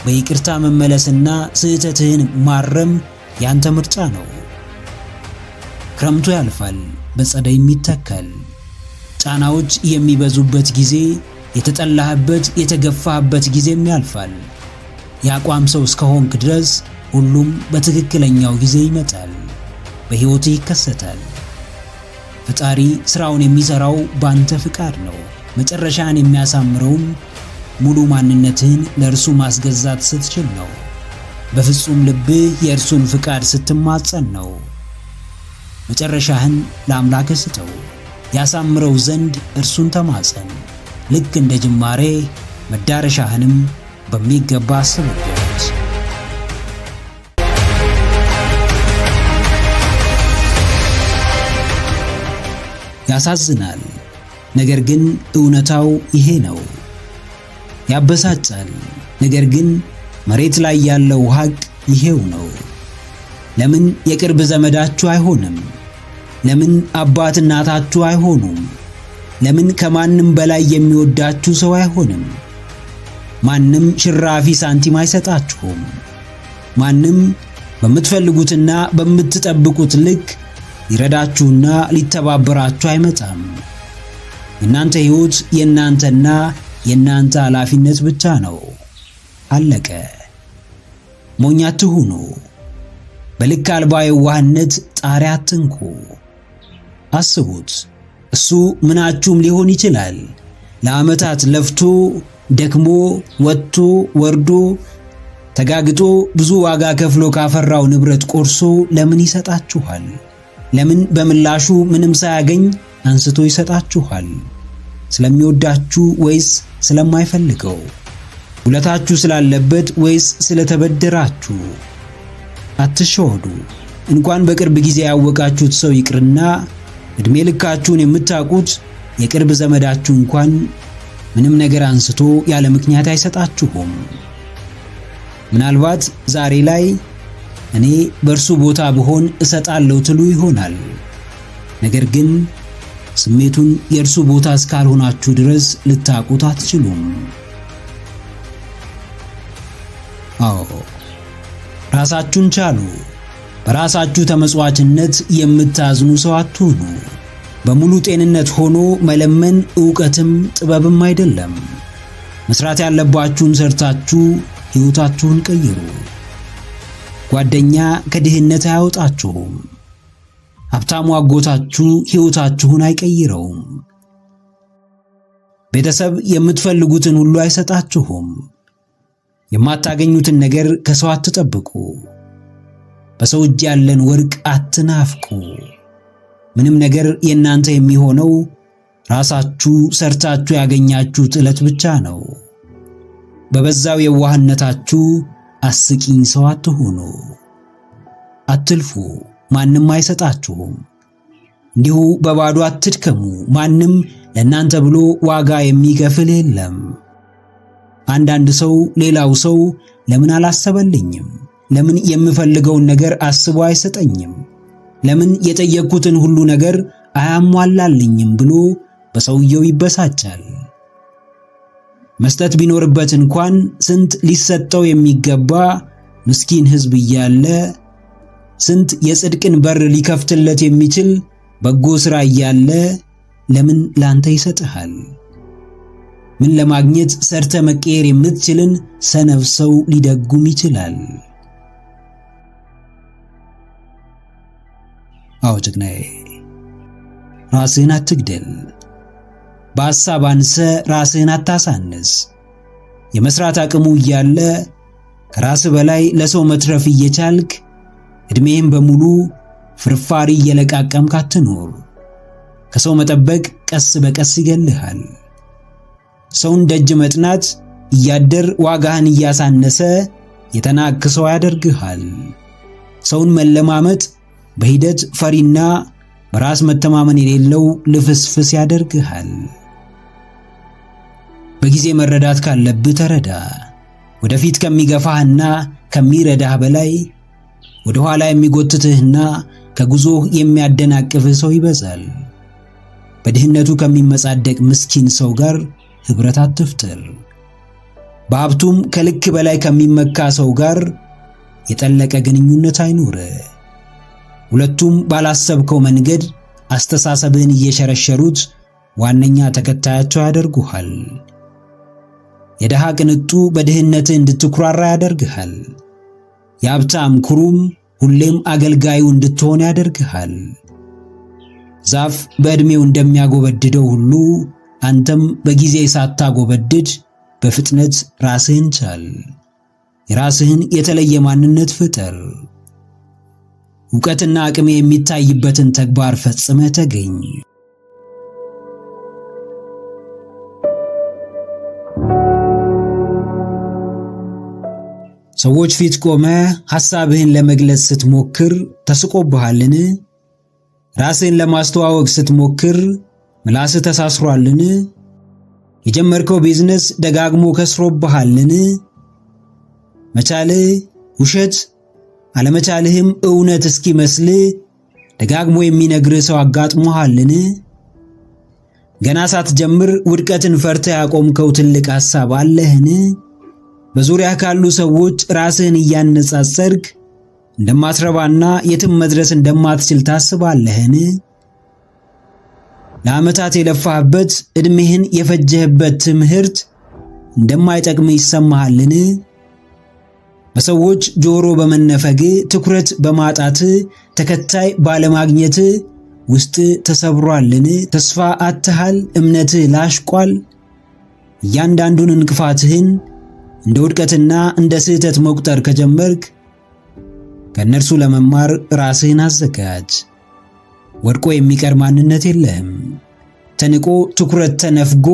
በይቅርታ መመለስና ስህተትህን ማረም ያንተ ምርጫ ነው። ክረምቱ ያልፋል፣ በጸደይም ይተካል። ጫናዎች የሚበዙበት ጊዜ፣ የተጠላህበት የተገፋህበት ጊዜም ያልፋል። የአቋም ሰው እስከሆንክ ድረስ ሁሉም በትክክለኛው ጊዜ ይመጣል፣ በሕይወትህ ይከሰታል። ፈጣሪ ሥራውን የሚሠራው ባንተ ፍቃድ ነው። መጨረሻን የሚያሳምረውም ሙሉ ማንነትህን ለእርሱ ማስገዛት ስትችል ነው። በፍጹም ልብህ የእርሱን ፍቃድ ስትማጸን ነው። መጨረሻህን ለአምላክህ ስጠው። ያሳምረው ዘንድ እርሱን ተማጸን። ልክ እንደ ጅማሬ መዳረሻህንም በሚገባ አስብበት። ያሳዝናል፣ ነገር ግን እውነታው ይሄ ነው። ያበሳጫል፣ ነገር ግን መሬት ላይ ያለው ሐቅ ይሄው ነው። ለምን የቅርብ ዘመዳችሁ አይሆንም? ለምን አባት እናታችሁ አይሆኑም? ለምን ከማንም በላይ የሚወዳችሁ ሰው አይሆንም? ማንም ሽራፊ ሳንቲም አይሰጣችሁም። ማንም በምትፈልጉትና በምትጠብቁት ልክ ሊረዳችሁና ሊተባበራችሁ አይመጣም። የእናንተ ሕይወት የእናንተና የእናንተ ኃላፊነት ብቻ ነው። አለቀ። ሞኝ አትሁኑ። በልክ አልባ የዋህነት ጣሪያ አትንኩ። አስቡት፣ እሱ ምናችሁም ሊሆን ይችላል። ለዓመታት ለፍቶ ደክሞ ወጥቶ ወርዶ ተጋግጦ ብዙ ዋጋ ከፍሎ ካፈራው ንብረት ቆርሶ ለምን ይሰጣችኋል? ለምን በምላሹ ምንም ሳያገኝ አንስቶ ይሰጣችኋል? ስለሚወዳችሁ ወይስ ስለማይፈልገው? ውለታችሁ ስላለበት ወይስ ስለተበደራችሁ? አትሸወዱ። እንኳን በቅርብ ጊዜ ያወቃችሁት ሰው ይቅርና እድሜ ልካችሁን የምታውቁት የቅርብ ዘመዳችሁ እንኳን ምንም ነገር አንስቶ ያለ ምክንያት አይሰጣችሁም። ምናልባት ዛሬ ላይ እኔ በእርሱ ቦታ ብሆን እሰጣለሁ ትሉ ይሆናል። ነገር ግን ስሜቱን የእርሱ ቦታ እስካልሆናችሁ ድረስ ልታውቁት አትችሉም። አዎ፣ ራሳችሁን ቻሉ። በራሳችሁ ተመጽዋዕትነት የምታዝኑ ሰው አትሁኑ። በሙሉ ጤንነት ሆኖ መለመን ዕውቀትም ጥበብም አይደለም። መስራት ያለባችሁን ሰርታችሁ ሕይወታችሁን ቀይሩ። ጓደኛ ከድህነት አያወጣችሁም። ሀብታሙ አጎታችሁ ሕይወታችሁን አይቀይረውም። ቤተሰብ የምትፈልጉትን ሁሉ አይሰጣችሁም። የማታገኙትን ነገር ከሰው አትጠብቁ። በሰው እጅ ያለን ወርቅ አትናፍቁ። ምንም ነገር የእናንተ የሚሆነው ራሳችሁ ሰርታችሁ ያገኛችሁት ዕለት ብቻ ነው። በበዛው የዋህነታችሁ አስቂኝ ሰው አትሁኑ። አትልፉ፣ ማንም አይሰጣችሁም። እንዲሁ በባዶ አትድከሙ፣ ማንም ለእናንተ ብሎ ዋጋ የሚከፍል የለም። አንዳንድ ሰው ሌላው ሰው ለምን አላሰበልኝም? ለምን የምፈልገውን ነገር አስቦ አይሰጠኝም? ለምን የጠየቅኩትን ሁሉ ነገር አያሟላልኝም ብሎ በሰውየው ይበሳጫል። መስጠት ቢኖርበት እንኳን ስንት ሊሰጠው የሚገባ ምስኪን ሕዝብ እያለ፣ ስንት የጽድቅን በር ሊከፍትለት የሚችል በጎ ሥራ እያለ ለምን ላንተ ይሰጥሃል? ምን ለማግኘት ሰርተ መቀየር የምትችልን ሰነፍ ሰው ሊደጉም ይችላል? አዎ ጀግናዬ፣ ራስህን አትግደል። በሐሳብ አንሰ ራስህን አታሳንስ። የመስራት አቅሙ እያለ ከራስህ በላይ ለሰው መትረፍ እየቻልክ ዕድሜህን በሙሉ ፍርፋሪ እየለቃቀምክ አትኖር። ከሰው መጠበቅ ቀስ በቀስ ይገልሃል። ሰውን ደጅ መጥናት እያደር ዋጋህን እያሳነሰ የተናቅክ ሰው ያደርግሃል። ሰውን መለማመጥ በሂደት ፈሪና በራስ መተማመን የሌለው ልፍስፍስ ያደርግሃል። በጊዜ መረዳት ካለብህ ተረዳ። ወደፊት ከሚገፋህና ከሚረዳህ በላይ ወደ ኋላ የሚጎትትህና ከጉዞህ የሚያደናቅፍህ ሰው ይበዛል። በድህነቱ ከሚመጻደቅ ምስኪን ሰው ጋር ኅብረት አትፍጠር። በሀብቱም ከልክ በላይ ከሚመካ ሰው ጋር የጠለቀ ግንኙነት አይኑርህ። ሁለቱም ባላሰብከው መንገድ አስተሳሰብህን እየሸረሸሩት ዋነኛ ተከታያቸው ያደርጉሃል። የደሃ ቅንጡ በድህነትህ እንድትኩራራ ያደርግሃል። የሀብታም ኩሩም ሁሌም አገልጋዩ እንድትሆን ያደርግሃል። ዛፍ በዕድሜው እንደሚያጎበድደው ሁሉ አንተም በጊዜ ሳታጎበድድ በፍጥነት ራስህን ቻል። የራስህን የተለየ ማንነት ፍጠር። ዕውቀትና አቅም የሚታይበትን ተግባር ፈጽመህ ተገኝ። ሰዎች ፊት ቆመህ ሐሳብህን ለመግለጽ ስትሞክር ተስቆብሃልን? ራስህን ለማስተዋወቅ ስትሞክር ምላስህ ተሳስሯልን? የጀመርከው ቢዝነስ ደጋግሞ ከስሮብሃልን? መቻልህ ውሸት አለመቻልህም እውነት እስኪመስልህ ደጋግሞ የሚነግርህ ሰው አጋጥሞሃልን? ገና ሳትጀምር ውድቀትን ፈርተህ ያቆምከው ትልቅ ሐሳብ አለህን? በዙሪያ ካሉ ሰዎች ራስህን እያነጻጸርክ እንደማትረባና የትም መድረስ እንደማትችል ታስባለህን? ለዓመታት የለፋህበት ዕድሜህን የፈጀህበት ትምህርት እንደማይጠቅም ይሰማሃልን? በሰዎች ጆሮ በመነፈግ ትኩረት በማጣት ተከታይ ባለማግኘት ውስጥ ተሰብሯልን? ተስፋ አጥተሃል? እምነትህ ላሽቋል? እያንዳንዱን እንቅፋትህን እንደ ውድቀትና እንደ ስህተት መቁጠር ከጀመርክ ከእነርሱ ለመማር ራስህን አዘጋጅ። ወድቆ የሚቀር ማንነት የለህም። ተንቆ ትኩረት ተነፍጎ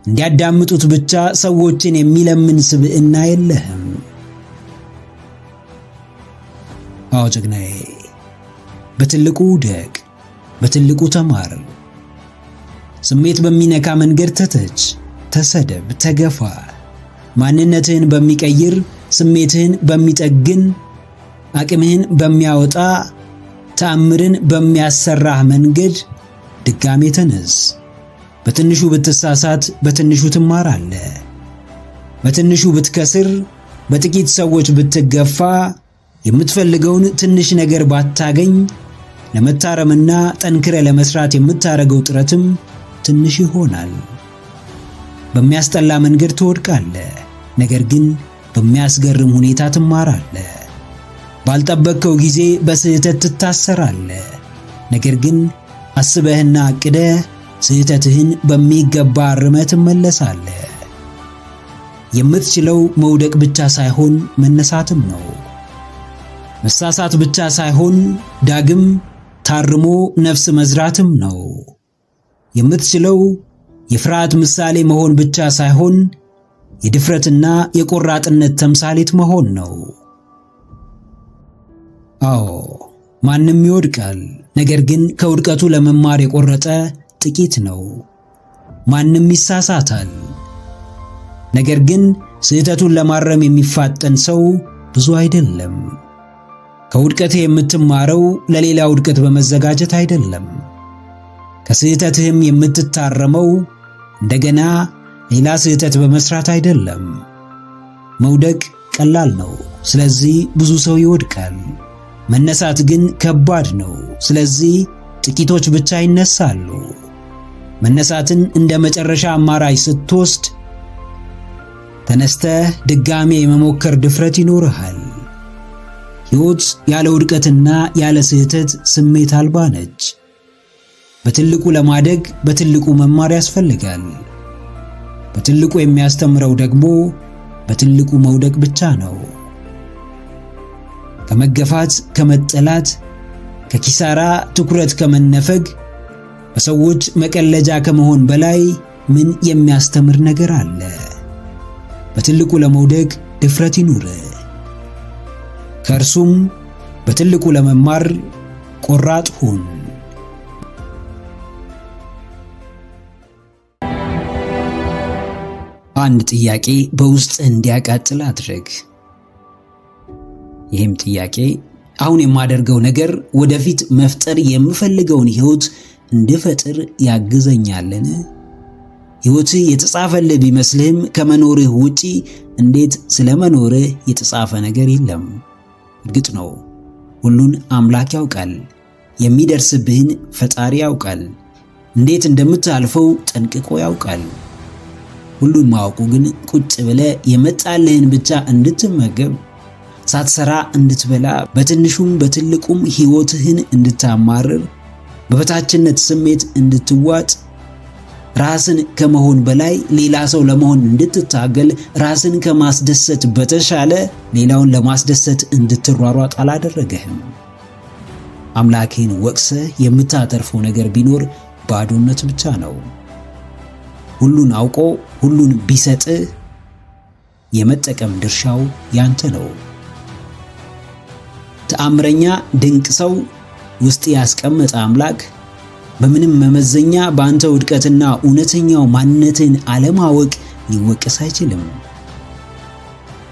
እንዲያዳምጡት ብቻ ሰዎችን የሚለምን ስብዕና የለህም። አዎ ጀግናዬ፣ በትልቁ ውደቅ፣ በትልቁ ተማር። ስሜት በሚነካ መንገድ ተተች፣ ተሰደብ፣ ተገፋ። ማንነትህን በሚቀይር ስሜትህን በሚጠግን አቅምህን በሚያወጣ ተአምርን በሚያሰራህ መንገድ ድጋሜ ተነስ። በትንሹ ብትሳሳት በትንሹ ትማራለህ። በትንሹ ብትከስር፣ በጥቂት ሰዎች ብትገፋ፣ የምትፈልገውን ትንሽ ነገር ባታገኝ፣ ለመታረምና ጠንክረ ለመስራት የምታረገው ጥረትም ትንሽ ይሆናል። በሚያስጠላ መንገድ ትወድቃለህ፣ ነገር ግን በሚያስገርም ሁኔታ ትማራለህ። ባልጠበቅከው ጊዜ በስህተት ትታሰራለህ፣ ነገር ግን አስበህና አቅደህ ስህተትህን በሚገባ አርመህ ትመለሳለህ። የምትችለው መውደቅ ብቻ ሳይሆን መነሳትም ነው። መሳሳት ብቻ ሳይሆን ዳግም ታርሞ ነፍስ መዝራትም ነው። የምትችለው የፍርሃት ምሳሌ መሆን ብቻ ሳይሆን የድፍረትና የቆራጥነት ተምሳሌት መሆን ነው። አዎ፣ ማንም ይወድቃል፣ ነገር ግን ከውድቀቱ ለመማር የቆረጠ ጥቂት ነው። ማንም ይሳሳታል፣ ነገር ግን ስህተቱን ለማረም የሚፋጠን ሰው ብዙ አይደለም። ከውድቀትህ የምትማረው ለሌላ ውድቀት በመዘጋጀት አይደለም። ከስህተትህም የምትታረመው እንደገና ሌላ ስህተት በመስራት አይደለም። መውደቅ ቀላል ነው፣ ስለዚህ ብዙ ሰው ይወድቃል። መነሳት ግን ከባድ ነው፣ ስለዚህ ጥቂቶች ብቻ ይነሳሉ። መነሳትን እንደ መጨረሻ አማራጭ ስትወስድ ተነስተህ ድጋሜ የመሞከር ድፍረት ይኖርሃል። ሕይወት ያለ ውድቀትና ያለ ስህተት ስሜት አልባ ነች። በትልቁ ለማደግ በትልቁ መማር ያስፈልጋል። በትልቁ የሚያስተምረው ደግሞ በትልቁ መውደቅ ብቻ ነው። ከመገፋት፣ ከመጠላት፣ ከኪሳራ ትኩረት ከመነፈግ፣ በሰዎች መቀለጃ ከመሆን በላይ ምን የሚያስተምር ነገር አለ? በትልቁ ለመውደቅ ድፍረት ይኑር። ከእርሱም በትልቁ ለመማር ቆራጥ ሁን። አንድ ጥያቄ በውስጥህ እንዲያቃጥል አድርግ። ይህም ጥያቄ አሁን የማደርገው ነገር ወደፊት መፍጠር የምፈልገውን ሕይወት እንድፈጥር ያግዘኛልን? ሕይወትህ የተጻፈልህ ቢመስልህም ከመኖርህ ውጪ እንዴት ስለ መኖርህ የተጻፈ ነገር የለም። እርግጥ ነው ሁሉን አምላክ ያውቃል። የሚደርስብህን ፈጣሪ ያውቃል። እንዴት እንደምታልፈው ጠንቅቆ ያውቃል። ሁሉን ማወቁ ግን ቁጭ ብለህ የመጣልህን ብቻ እንድትመገብ፣ ሳትሰራ እንድትበላ፣ በትንሹም በትልቁም ሕይወትህን እንድታማርር፣ በበታችነት ስሜት እንድትዋጥ፣ ራስን ከመሆን በላይ ሌላ ሰው ለመሆን እንድትታገል፣ ራስን ከማስደሰት በተሻለ ሌላውን ለማስደሰት እንድትሯሯጥ አላደረገህም። አምላክህን ወቅሰህ የምታተርፈው ነገር ቢኖር ባዶነት ብቻ ነው። ሁሉን አውቆ ሁሉን ቢሰጥህ የመጠቀም ድርሻው ያንተ ነው። ተአምረኛ ድንቅ ሰው ውስጥ ያስቀመጠ አምላክ በምንም መመዘኛ በአንተ ውድቀትና እውነተኛው ማንነትን አለማወቅ ሊወቀስ አይችልም።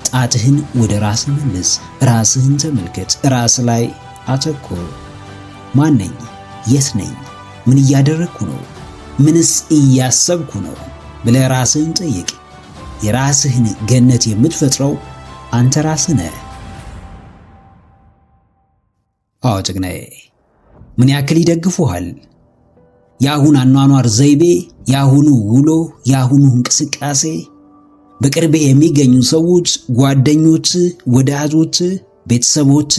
ጣትህን ወደ ራስህ መልስ፣ ራስህን ተመልከት፣ ራስ ላይ አተኩር። ማን ነኝ? የት ነኝ? ምን እያደረግኩ ነው? ምንስ እያሰብኩ ነው ብለህ ራስህን ጠይቅ። የራስህን ገነት የምትፈጥረው አንተ ራስህ ነህ። አዎ ጀግናዬ፣ ምን ያክል ይደግፉሃል? የአሁን አኗኗር ዘይቤ፣ የአሁኑ ውሎ፣ የአሁኑ እንቅስቃሴ፣ በቅርብህ የሚገኙ ሰዎች፣ ጓደኞች፣ ወዳጆች፣ ቤተሰቦች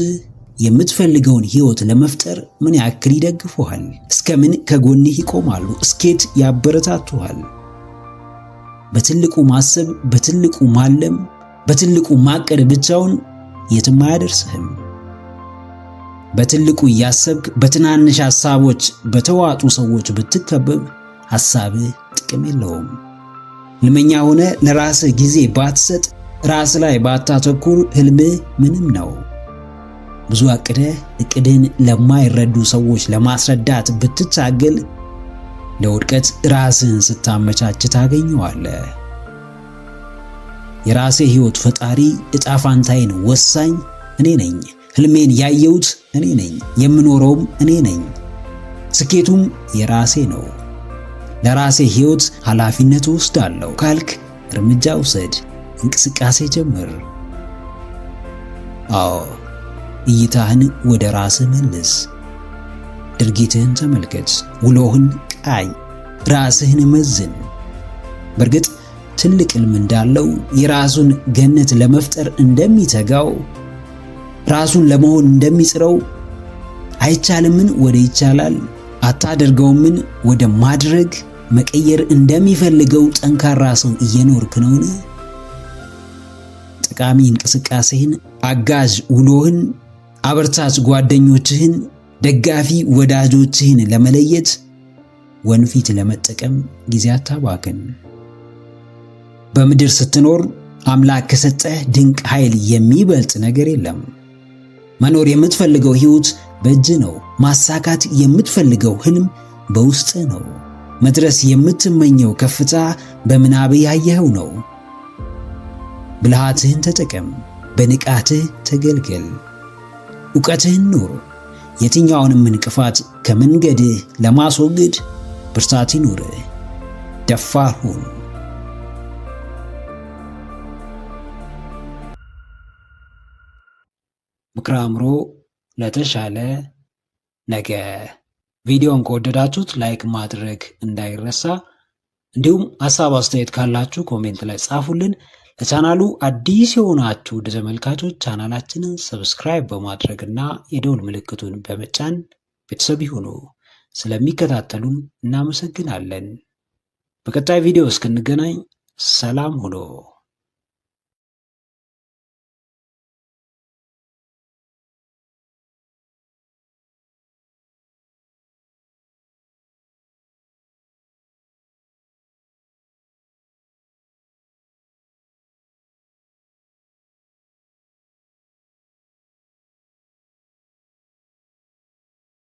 የምትፈልገውን ሕይወት ለመፍጠር ምን ያክል ይደግፉሃል? እስከምን ከጎንህ ይቆማሉ? እስኬት ያበረታቱሃል? በትልቁ ማሰብ፣ በትልቁ ማለም፣ በትልቁ ማቀድ ብቻውን የትም አያደርስህም። በትልቁ እያሰብክ በትናንሽ ሐሳቦች በተዋጡ ሰዎች ብትከበብ ሐሳብህ ጥቅም የለውም። ሕልመኛ ሆነ ለራስህ ጊዜ ባትሰጥ፣ ራስ ላይ ባታተኩር ሕልምህ ምንም ነው። ብዙ አቅደህ እቅድህን ለማይረዱ ሰዎች ለማስረዳት ብትታገል ለውድቀት ራስህን ስታመቻች ታገኘዋለህ። የራሴ ሕይወት ፈጣሪ፣ ዕጣ ፋንታዬን ወሳኝ እኔ ነኝ። ሕልሜን ያየሁት እኔ ነኝ። የምኖረውም እኔ ነኝ። ስኬቱም የራሴ ነው። ለራሴ ሕይወት ኃላፊነት ወስዳለሁ ካልክ እርምጃ ውሰድ፣ እንቅስቃሴ ጀምር። አዎ፣ እይታህን ወደ ራስህ መልስ። ድርጊትህን ተመልከት፣ ውሎህን ቃኝ፣ ራስህን መዝን። በእርግጥ ትልቅ ሕልም እንዳለው የራሱን ገነት ለመፍጠር እንደሚተጋው ራሱን ለመሆን እንደሚጥረው አይቻልምን ወደ ይቻላል አታደርገውምን ወደ ማድረግ መቀየር እንደሚፈልገው ጠንካራ ሰው እየኖርክ ነውን? ጠቃሚ እንቅስቃሴህን፣ አጋዥ ውሎህን፣ አበርታች ጓደኞችህን፣ ደጋፊ ወዳጆችህን ለመለየት ወንፊት ለመጠቀም ጊዜ አታባክን። በምድር ስትኖር አምላክ ከሰጠህ ድንቅ ኃይል የሚበልጥ ነገር የለም። መኖር የምትፈልገው ሕይወት በእጅ ነው። ማሳካት የምትፈልገው ህልም በውስጥ ነው። መድረስ የምትመኘው ከፍታ በምናብህ ያየኸው ነው። ብልሃትህን ተጠቀም፣ በንቃትህ ተገልገል፣ ዕውቀትህን ኑር። የትኛውንም እንቅፋት ከመንገድህ ለማስወገድ ብርታት ይኑርህ። ደፋር ሁን። ምክረ አእምሮ ለተሻለ ነገ። ቪዲዮን ከወደዳችሁት ላይክ ማድረግ እንዳይረሳ፣ እንዲሁም ሐሳብ አስተያየት ካላችሁ ኮሜንት ላይ ጻፉልን። ለቻናሉ አዲስ የሆናችሁ ውድ ተመልካቾች ቻናላችንን ሰብስክራይብ በማድረግና የደውል ምልክቱን በመጫን ቤተሰብ ይሁኑ። ስለሚከታተሉን እናመሰግናለን። በቀጣይ ቪዲዮ እስክንገናኝ ሰላም ሁኑ።